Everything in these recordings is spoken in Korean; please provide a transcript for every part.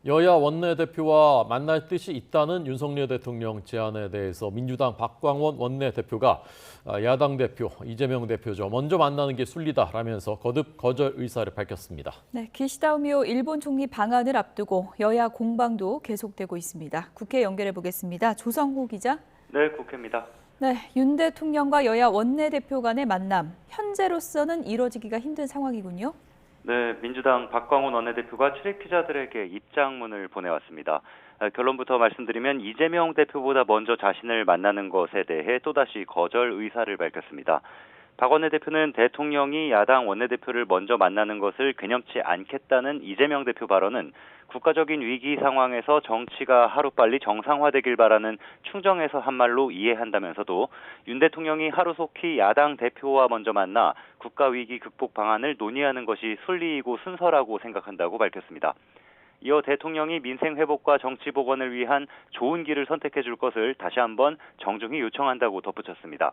여야 원내대표와 만날 뜻이 있다는 윤석열 대통령 제안에 대해서 민주당 박광원 원내대표가 야당 대표 이재명 대표죠. 먼저 만나는 게 순리다라면서 거듭 거절 의사를 밝혔습니다. 네, 기시다 후미오 일본 총리 방한을 앞두고 여야 공방도 계속되고 있습니다. 국회 연결해 보겠습니다. 조성호 기자. 네, 국회입니다. 네, 윤 대통령과 여야 원내대표 간의 만남, 현재로서는 이뤄지기가 힘든 상황이군요. 네, 민주당 박광원 원내대표가 출입 기자들에게 입장문을 보내왔습니다. 결론부터 말씀드리면 이재명 대표보다 먼저 자신을 만나는 것에 대해 또다시 거절 의사를 밝혔습니다. 박 원내대표는 대통령이 야당 원내대표를 먼저 만나는 것을 괴념치 않겠다는 이재명 대표 발언은 국가적인 위기 상황에서 정치가 하루빨리 정상화되길 바라는 충정에서 한 말로 이해한다면서도 윤 대통령이 하루속히 야당 대표와 먼저 만나 국가위기 극복 방안을 논의하는 것이 순리이고 순서라고 생각한다고 밝혔습니다. 이어 대통령이 민생 회복과 정치 복원을 위한 좋은 길을 선택해 줄 것을 다시 한번 정중히 요청한다고 덧붙였습니다.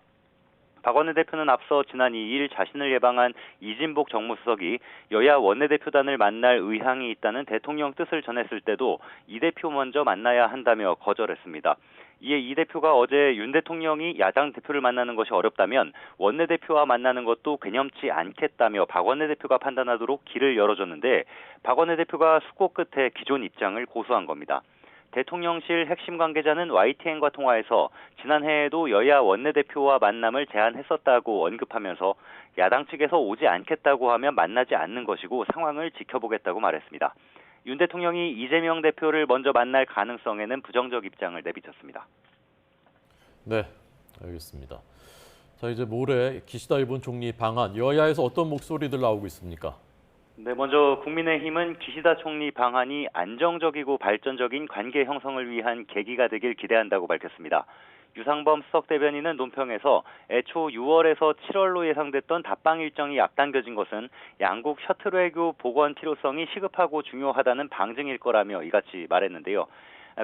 박 원내대표는 앞서 지난 2일 자신을 예방한 이진복 정무수석이 여야 원내대표단을 만날 의향이 있다는 대통령 뜻을 전했을 때도 이 대표 먼저 만나야 한다며 거절했습니다. 이에 이 대표가 어제 윤 대통령이 야당 대표를 만나는 것이 어렵다면 원내대표와 만나는 것도 괴념치 않겠다며 박 원내대표가 판단하도록 길을 열어줬는데 박 원내대표가 숙고 끝에 기존 입장을 고수한 겁니다. 대통령실 핵심 관계자는 YTN과 통화에서 지난해에도 여야 원내대표와 만남을 제안했었다고 언급하면서 야당 측에서 오지 않겠다고 하면 만나지 않는 것이고 상황을 지켜보겠다고 말했습니다. 윤 대통령이 이재명 대표를 먼저 만날 가능성에는 부정적 입장을 내비쳤습니다. 네, 알겠습니다. 자, 이제 모레 기시다 일본 총리 방한, 여야에서 어떤 목소리들 나오고 있습니까? 네, 먼저 국민의힘은 기시다 총리 방한이 안정적이고 발전적인 관계 형성을 위한 계기가 되길 기대한다고 밝혔습니다. 유상범 수석 대변인은 논평에서 애초 6월에서 7월로 예상됐던 답방 일정이 앞당겨진 것은 양국 셔틀 외교 복원 필요성이 시급하고 중요하다는 방증일 거라며 이같이 말했는데요.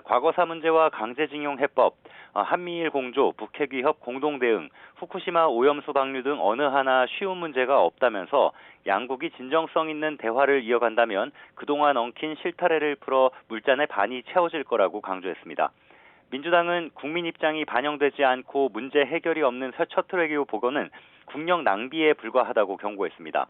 과거사 문제와 강제징용 해법, 한미일 공조, 북핵 위협 공동 대응, 후쿠시마 오염수 방류 등 어느 하나 쉬운 문제가 없다면서 양국이 진정성 있는 대화를 이어간다면 그동안 엉킨 실타래를 풀어 물잔의 반이 채워질 거라고 강조했습니다. 민주당은 국민 입장이 반영되지 않고 문제 해결이 없는 셔틀 외교 복원은 국력 낭비에 불과하다고 경고했습니다.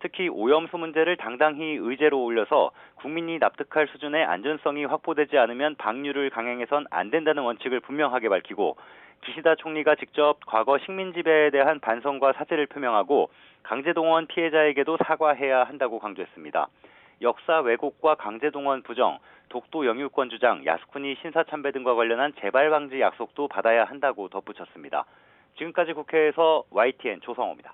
특히 오염수 문제를 당당히 의제로 올려서 국민이 납득할 수준의 안전성이 확보되지 않으면 방류를 강행해선 안 된다는 원칙을 분명하게 밝히고 기시다 총리가 직접 과거 식민 지배에 대한 반성과 사죄를 표명하고 강제동원 피해자에게도 사과해야 한다고 강조했습니다. 역사 왜곡과 강제동원 부정, 독도 영유권 주장, 야스쿠니 신사참배 등과 관련한 재발 방지 약속도 받아야 한다고 덧붙였습니다. 지금까지 국회에서 YTN 조성호입니다.